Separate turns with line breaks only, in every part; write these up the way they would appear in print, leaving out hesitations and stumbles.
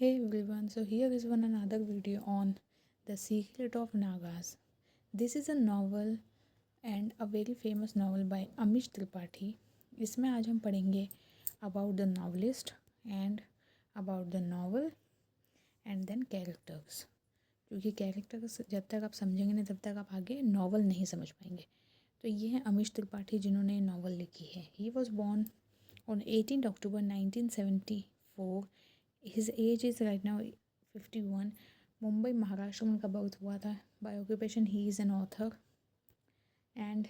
Hey everyone, so here is one another video on The Secret of Nagas. This is a novel and a very famous novel by Amish Tripathi. इसमें आज हम पढ़ेंगे about the novelist and about the novel and then characters. क्योंकि characters जब तक आप समझेंगे नहीं तब तक आप आगे नॉवल नहीं समझ पाएंगे. तो ये है अमीश त्रिपाठी जिन्होंने नॉवल लिखी है. He was born on 18 October 1974. His age is right now 51. Mumbai Maharashtra में उनका बर्थ हुआ था. By occupation he is an author and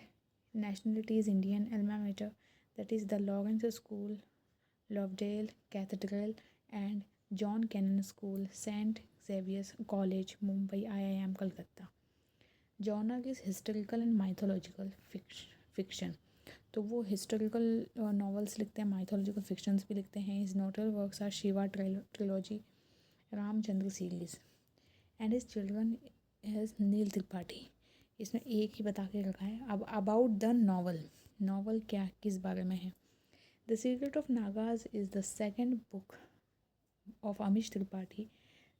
nationality is Indian. Alma mater that is the Lawrence school, Lovedale cathedral and John Connon school, saint Xavier's college, Mumbai, IIM Calcutta. Genre is historical and mythological fiction. तो वो historical novels लिखते हैं, mythological fictions भी लिखते हैं. His notable works are Shiva trilogy, Ramchandra series and his children has Neel Tripathi. इसमें एक ही बता के रखा है. अब अबाउट द नॉवल क्या किस बारे में है. The secret of Nagas is the second book of Amish Tripathi,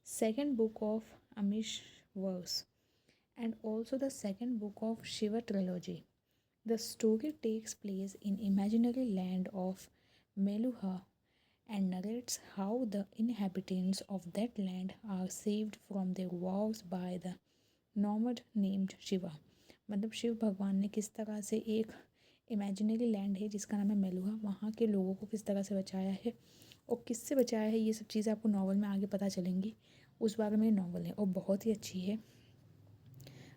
second book of Amish verse and also the second book of Shiva trilogy. The story takes place in imaginary land of Meluha and narrates how the inhabitants of that land are saved from their woes by the nomad named Shiva. मतलब शिव भगवान ने किस तरह से एक imaginary land है जिसका नाम है मेलुहा, वहाँ के लोगों को किस तरह से बचाया है और किससे बचाया है, ये सब चीज़ें आपको नॉवल में आगे पता चलेंगी. उस बारे में नॉवल है और बहुत ही अच्छी है.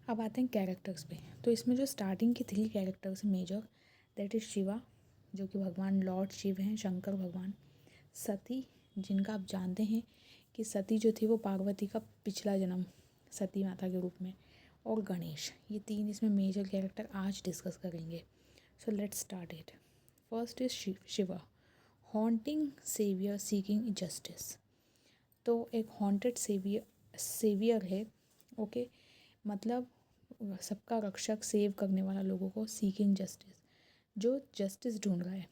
अब आते हैं कैरेक्टर्स पे. तो इसमें जो स्टार्टिंग की 3 कैरेक्टर्स हैं मेजर, दैट इज़ शिवा जो कि भगवान लॉर्ड शिव हैं, शंकर भगवान. सती जिनका आप जानते हैं कि सती जो थी वो पार्वती का पिछला जन्म सती माता के रूप में. और गणेश. ये 3 इसमें मेजर कैरेक्टर आज डिस्कस करेंगे. So let's start it. First is Shiva, haunting saviour seeking justice. तो एक हॉन्टेड सेवियर है. ओके मतलब सबका रक्षक, सेव करने वाला लोगों को, सीकिंग जस्टिस जो जस्टिस ढूंढ रहा है.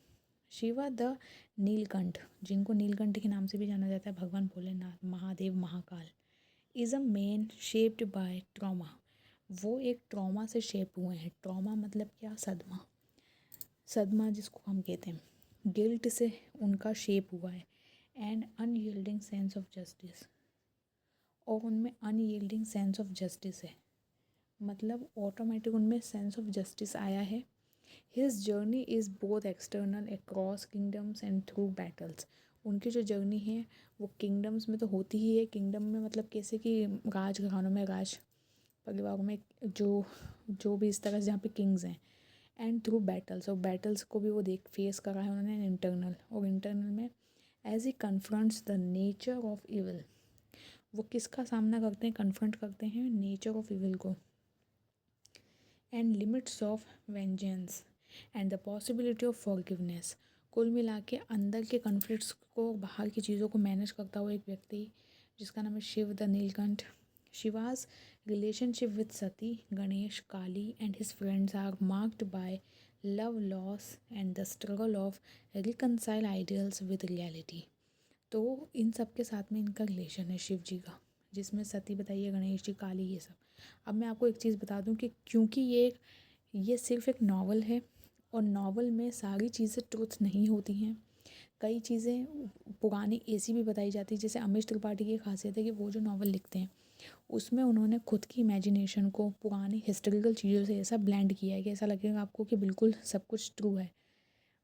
शिवा द नीलकंठ जिनको नीलकंठ के नाम से भी जाना जाता है, भगवान Bholenath, Mahadev, Mahakal. Is a man shaped by trauma. वो एक ट्रॉमा से शेप हुए हैं. ट्रॉमा मतलब क्या, सदमा जिसको हम कहते हैं. गिल्ट से उनका शेप हुआ है. And unyielding sense of justice, और उनमें अनयील्डिंग सेंस ऑफ जस्टिस है. मतलब ऑटोमेटिक उनमें सेंस ऑफ जस्टिस आया है. His journey is both external across kingdoms and through battles. उनकी जो जर्नी है वो किंगडम्स में तो होती ही है. किंगडम में मतलब कैसे कि राजघरानों में, राज परिवारों में जो भी इस तरह से जहाँ पे किंग्स हैं. एंड थ्रू बैटल्स, और बैटल्स को भी वो फेस करा है उन्होंने. इंटरनल में as he confronts the nature of evil. वो किसका सामना करते हैं, कन्फ्रंट करते हैं नेचर ऑफ इविल को. And limits of vengeance and the possibility of forgiveness. कुल मिला के अंदर के कन्फ्लिक्ट्स को, बाहर की चीज़ों को मैनेज करता हुआ एक व्यक्ति जिसका नाम है Shiv the Neelkanth. Shiva's relationship with Sati, Ganesh, Kali and his friends are marked by love, loss and the struggle of reconcile ideals with reality. तो इन सब के साथ में इनका रिलेशन है शिव जी का, जिसमें सती बताइए, गणेश जी, काली, ये सब. अब मैं आपको एक चीज़ बता दूं कि क्योंकि ये सिर्फ एक नावल है और नावल में सारी चीज़ें ट्रुथ नहीं होती हैं. कई चीज़ें पुरानी ऐसी भी बताई जाती है. जैसे अमीश त्रिपाठी की खासियत है कि वो जो नावल लिखते हैं उसमें उन्होंने खुद की इमेजिनेशन को पुरानी हिस्टोरिकल चीज़ों से ऐसा ब्लेंड किया है कि ऐसा लगेगा आपको कि बिल्कुल सब कुछ ट्रू है.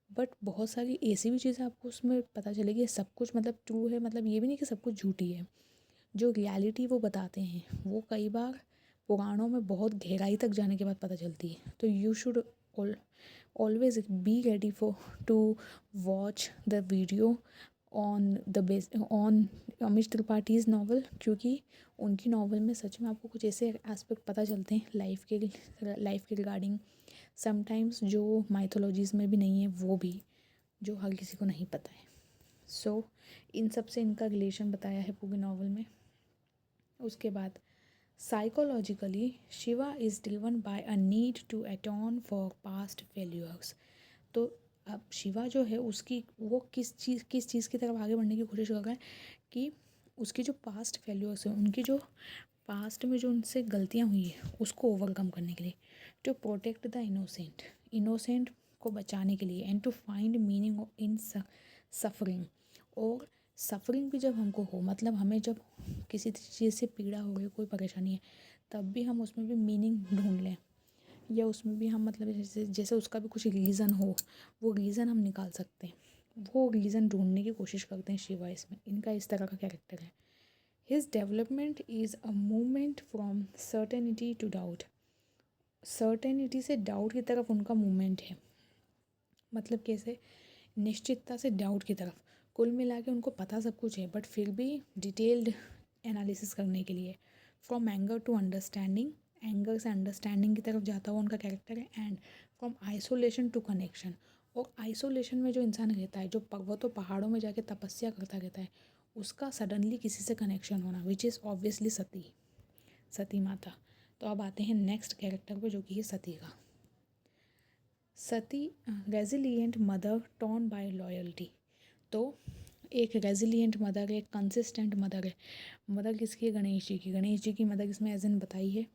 बट बहुत सारी ऐसी भी चीज़ें आपको उसमें पता चलेगी सब कुछ मतलब ट्रू है. मतलब ये भी नहीं कि सब कुछ झूठी है. जो रियलिटी वो बताते हैं वो कई बार पुराणों में बहुत गहराई तक जाने के बाद पता चलती है. तो you should always be ready for to watch the video on Amish Tripathi's novel, क्योंकि उनकी नावल में सच में आपको कुछ ऐसे एस्पेक्ट पता चलते हैं लाइफ के रिगार्डिंग, समटाइम्स जो माइथोलॉजीज़ में भी नहीं है, वो भी जो हर किसी को नहीं पता है. सो इन सब से इनका रिलेशन बताया है पूरी नावल में. उसके बाद psychologically Shiva is driven by a need to atone for past failures. तो अब शिवा जो है उसकी वो किस चीज़ की तरफ आगे बढ़ने की कोशिश कर रहा है कि उसकी जो पास्ट फेल्यूर्स है, उनकी जो पास्ट में जो उनसे गलतियाँ हुई है उसको ओवरकम करने के लिए, to protect the innocent, innocent को बचाने के लिए, and to find meaning in suffering. और सफरिंग भी जब हमको हो, मतलब हमें जब किसी चीज़ से पीड़ा हो रही है, कोई परेशानी है, तब भी हम उसमें भी मीनिंग ढूंढ लें, या उसमें भी हम मतलब जैसे जैसे उसका भी कुछ रीज़न हो, वो रीज़न हम निकाल सकते हैं, वो रीज़न ढूंढने की कोशिश करते हैं शिवा इसमें। इनका इस तरह का कैरेक्टर है। His development is a movement from certainty to doubt, certainty से डाउट की तरफ उनका मूवमेंट है। मतलब कैसे, निश्चितता से डाउट की तरफ। कुल मिला के उनको पता सब कुछ है, बट फिर भी डिटेल्ड एनालिसिस करने के लिए। From anger to understanding, anger से अंडरस्टैंडिंग की तरफ जाता हुआ उनका कैरेक्टर है। And from isolation to connection, और आइसोलेशन में जो इंसान रहता है, जो पर्वतों पहाड़ों में जाके तपस्या करता रहता है, उसका सडनली किसी से कनेक्शन होना, विच इज़ ऑब्वियसली सती, सती माता। तो अब आते हैं नेक्स्ट कैरेक्टर पे, जो कि है सती का। Sati resilient mother torn by loyalty. तो एक रेजिलिएंट मदर है, एक कंसिस्टेंट मदर है। मदर किसकी है? गणेश जी की। गणेश जी की मदर इसमें एज इन बताई है।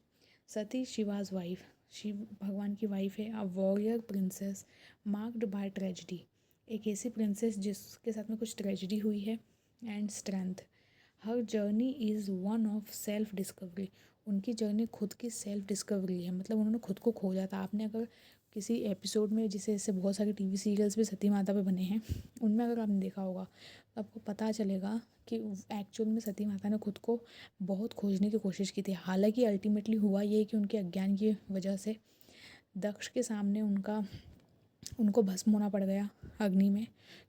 सती शिवाज वाइफ, शिव भगवान की वाइफ है। A warrior princess marked by tragedy, एक ऐसी प्रिंसेस जिसके साथ में कुछ ट्रेजिडी हुई है। And strength, her journey is one of self discovery, उनकी जर्नी खुद की सेल्फ डिस्कवरी है, मतलब उन्होंने खुद को खोजा था। आपने अगर किसी एपिसोड में, जैसे ऐसे बहुत सारे टीवी सीरियल्स भी सती माता पे बने हैं, उनमें अगर आपने देखा होगा तो आपको पता चलेगा कि एक्चुअल में सती माता ने खुद को बहुत खोजने की कोशिश की थी। हालांकि अल्टीमेटली हुआ ये कि उनके अज्ञान की वजह से दक्ष के सामने उनको भस्म होना पड़ गया अग्नि में,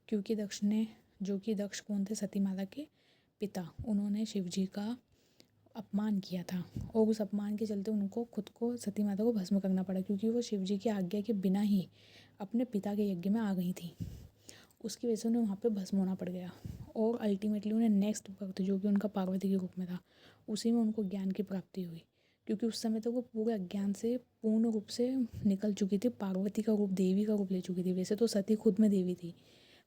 क्योंकि दक्ष ने, जो कि दक्ष कौन थे? सती माता के पिता, उन्होंने शिव जी का अपमान किया था, और उस अपमान के चलते उनको खुद को, सती माता को भस्म करना पड़ा, क्योंकि वो शिव जी की आज्ञा के बिना ही अपने पिता के यज्ञ में आ गई थी। उसकी वजह से उन्हें वहाँ पे भस्म होना पड़ गया, और अल्टीमेटली उन्हें नेक्स्ट बर्थ, जो कि उनका पार्वती के रूप में था, उसी में उनको ज्ञान की प्राप्ति हुई, क्योंकि उस समय तक वो पूरे अज्ञान से पूर्ण रूप से निकल चुकी थी, पार्वती का रूप, देवी का रूप ले चुकी थी। वैसे तो सती खुद में देवी थी,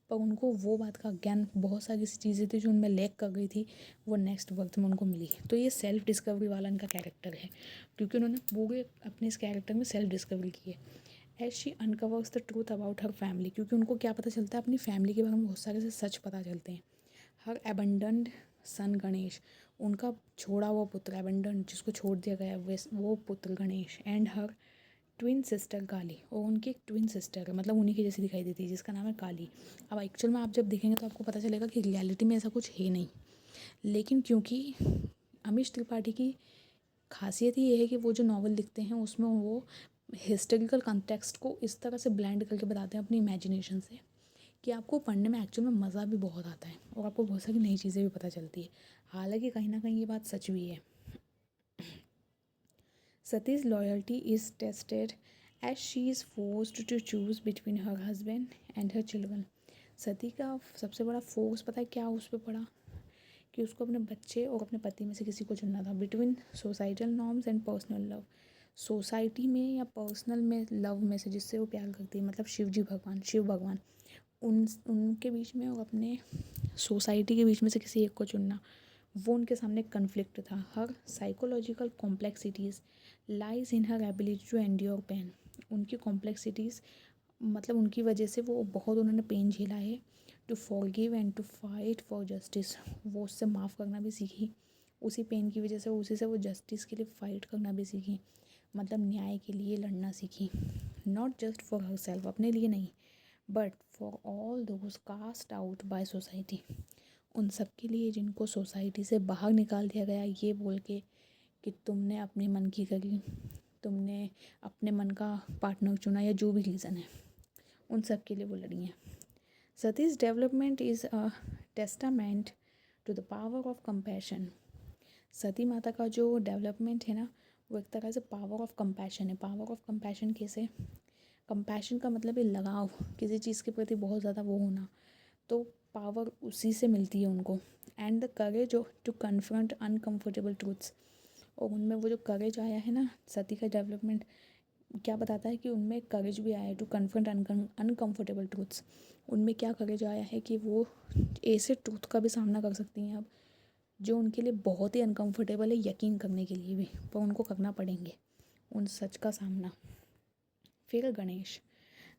पर उनको वो बात का ज्ञान, बहुत सारी ऐसी चीज़ें थी जो उनमें लैक कर गई थी, वो नेक्स्ट वक्त में उनको मिली। तो ये सेल्फ डिस्कवरी वाला इनका कैरेक्टर है, क्योंकि उन्होंने पूरे अपने इस कैरेक्टर में सेल्फ डिस्कवरी की है। As she uncovers the truth about her family, क्योंकि उनको क्या पता चलता है? अपनी फैमिली के बारे में बहुत सारे से सच पता चलते हैं। हर एबंडन्ड सन गणेश, उनका छोड़ा हुआ पुत्र, एबंडन्ड जिसको छोड़ दिया गया, वो पुत्र Ganesh. And her twin sister Kali, और उनकी एक ट्विन सिस्टर है, मतलब उन्हीं की जैसी दिखाई देती है, जिसका नाम है काली। अब एक्चुअल में आप जब देखेंगे तो आपको पता चलेगा कि रियलिटी में ऐसा कुछ है नहीं, लेकिन क्योंकि अमीश त्रिपाठी की खासियत ही ये है कि वो जो नावल लिखते हैं उसमें वो हिस्टोरिकल कॉन्टेक्स्ट को इस तरह से ब्लेंड करके बताते हैं अपनी इमेजिनेशन से, कि आपको पढ़ने में एक्चुअल में मज़ा भी बहुत आता है, और आपको बहुत सारी नई चीज़ें भी पता चलती है। हालांकि कहीं ना कहीं ये बात सच भी है। Sati's loyalty is tested as she is forced to choose between her husband and her children. सती का सबसे बड़ा फोर्स पता है क्या उस पर पड़ा? कि उसको अपने बच्चे और अपने पति में से किसी को चुनना था, between societal norms and personal love. Society में या पर्सनल में लव में से, जिससे वो प्यार करती है, मतलब शिव भगवान, उनके बीच में, और अपने सोसाइटी के बीच में से किसी एक को चुनना, वो उनके सामने एक कन्फ्लिक्ट था। Her psychological complexities lies in her ability to endure pain, उनकी कॉम्प्लेक्सिटीज़, मतलब उनकी वजह से वो बहुत, उन्होंने पेन झेला है। To forgive and to fight for justice, वो उससे माफ़ करना भी सीखी, उसी पेन की वजह से, उसी से वो जस्टिस के लिए फ़ाइट करना भी सीखी, मतलब न्याय के लिए लड़ना सीखी। Not just for herself, अपने लिए नहीं, but for all those cast out by society, उन सब के लिए जिनको सोसाइटी से बाहर निकाल दिया गया, ये बोल के कि तुमने अपने मन की करी, तुमने अपने मन का पार्टनर चुना, या जो भी रीज़न है, उन सब के लिए वो लड़ी हैं। Sati's development is a testament to the power of compassion, Sati माता का जो डेवलपमेंट है ना, वो एक तरह से पावर ऑफ कंपैशन है। पावर ऑफ कंपैशन कैसे? कंपैशन का मतलब है लगाव, किसी चीज़ के प्रति बहुत ज़्यादा वो होना, तो पावर उसी से मिलती है उनको। And the courage to confront uncomfortable truths, और उनमें वो जो करेज आया है ना, सती का डेवलपमेंट क्या बताता है कि उनमें करेज भी आया है टू कन्फ्रंट अनकम्फर्टेबल ट्रूथ्स। उनमें क्या करेज आया है कि वो ऐसे ट्रूथ का भी सामना कर सकती हैं अब, जो उनके लिए बहुत ही अनकंफर्टेबल है यकीन करने के लिए भी, पर उनको करना पड़ेंगे उन सच का सामना। फिर गणेश।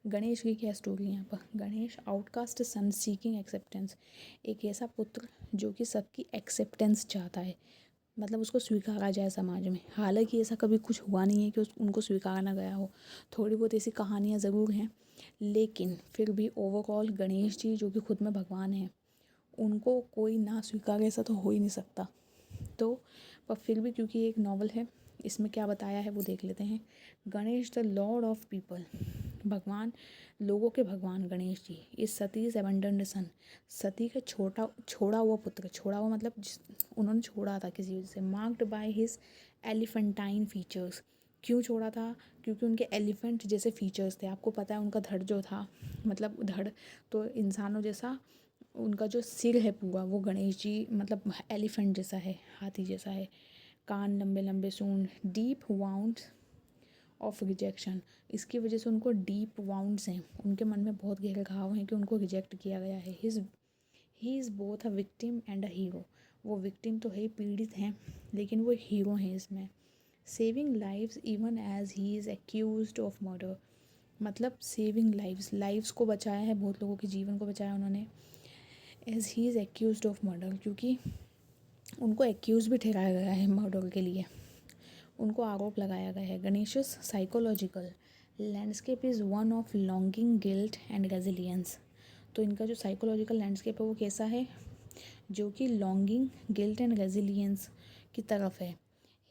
गणेश की क्या स्टोरी है यहाँ पर। गणेश आउटकास्ट सन सीकिंग एक्सेप्टेंस, एक ऐसा पुत्र जो कि सबकी एक्सेप्टेंस चाहता है, मतलब उसको स्वीकारा जाए समाज में। हालांकि ऐसा कभी कुछ हुआ नहीं है कि उनको स्वीकारा ना गया हो, थोड़ी बहुत ऐसी कहानियाँ ज़रूर हैं, लेकिन फिर भी ओवरऑल गणेश जी जो कि खुद में भगवान हैं, उनको कोई ना स्वीकारे ऐसा तो हो ही नहीं सकता। तो पर फिर भी क्योंकि एक नॉवल है, इसमें क्या बताया है वो देख लेते हैं। Ganesh the Lord of people, भगवान, लोगों के भगवान गणेश जी इस सतीज एबंडन्ड सन, सती का छोड़ा हुआ पुत्र, छोड़ा हुआ मतलब उन्होंने छोड़ा था किसी वजह से। मार्क्ड बाय हिज एलिफेंटाइन फीचर्स, क्यों छोड़ा था, क्योंकि उनके एलिफेंट जैसे फीचर्स थे। आपको पता है उनका धड़ जो था, मतलब धड़ तो इंसानों जैसा, उनका जो सिर है पूरा वो गणेश जी मतलब एलिफेंट जैसा है, हाथी जैसा है। कान लंबे लंबे, सूंड, डीप वाउंड्स ऑफ रिजेक्शन, इसकी वजह से उनको डीप वाउंड्स हैं, उनके मन में बहुत गहरे घाव हैं कि उनको रिजेक्ट किया गया है। He is both a victim and a hero, वो विक्टिम तो है, पीड़ित हैं, लेकिन वो हीरो हैं इसमें। Saving lives even as he is accused of murder, मतलब सेविंग लाइव्स को बचाया है, बहुत लोगों के जीवन को बचाया उन्होंने। As he is accused of murder, क्योंकि उनको एक्यूज़ भी ठहराया गया है मर्डर के लिए, उनको आरोप लगाया गया है। Ganesh's psychological landscape is one of longing, guilt and resilience, तो इनका जो साइकोलॉजिकल लैंडस्केप है वो कैसा है, जो कि लॉन्गिंग, गिल्ट एंड रेजिलियंस की तरफ है।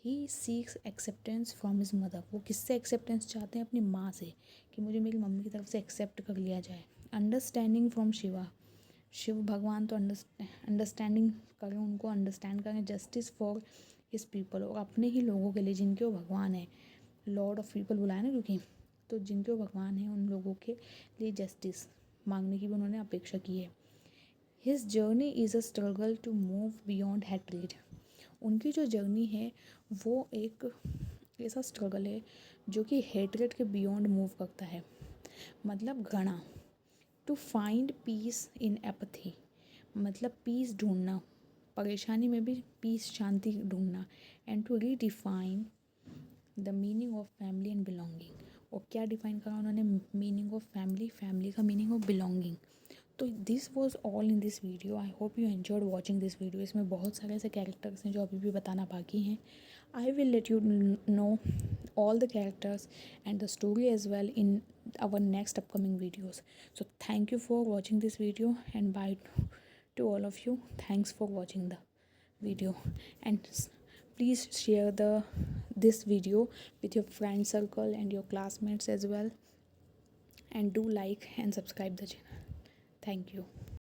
He seeks acceptance from his mother, वो किससे एक्सेप्टेंस चाहते हैं, अपनी माँ से, कि मुझे मेरी मम्मी की तरफ से एक्सेप्ट कर लिया जाए। अंडरस्टैंडिंग फ्रॉम शिवा, शिव भगवान तो अंडरस्टैंडिंग करें, उनको अंडरस्टैंड करें। जस्टिस फॉर हिज पीपल, और अपने ही लोगों के लिए जिनके वो भगवान है, लॉर्ड ऑफ पीपल बुलाया ना क्योंकि, तो जिनके वो भगवान हैं उन लोगों के लिए जस्टिस मांगने की भी उन्होंने अपेक्षा की है। His journey is a struggle to move beyond hatred, उनकी जो जर्नी है वो एक ऐसा स्ट्रगल है जो कि हेट्रेड के बियॉन्ड मूव करता है, मतलब घृणा। To find peace in apathy, मतलब पीस ढूंढना, परेशानी में भी पीस, शांति ढूंढना। And to redefine the meaning of family and belonging, और क्या डिफाइन करा उन्होंने, मीनिंग ऑफ फैमिली, फैमिली का मीनिंग ऑफ बिलोंगिंग। तो this was all in this video. I hope you enjoyed watching this video. इसमें बहुत सारे ऐसे कैरेक्टर्स हैं जो अभी भी बताना बाकी हैं। I will let you know all the characters and the story as well in our next upcoming videos. So thank you for watching this video, and bye to all of you. Thanks for watching the video, and please share this video with your friend circle and your classmates as well, and do like and subscribe the channel. Thank you.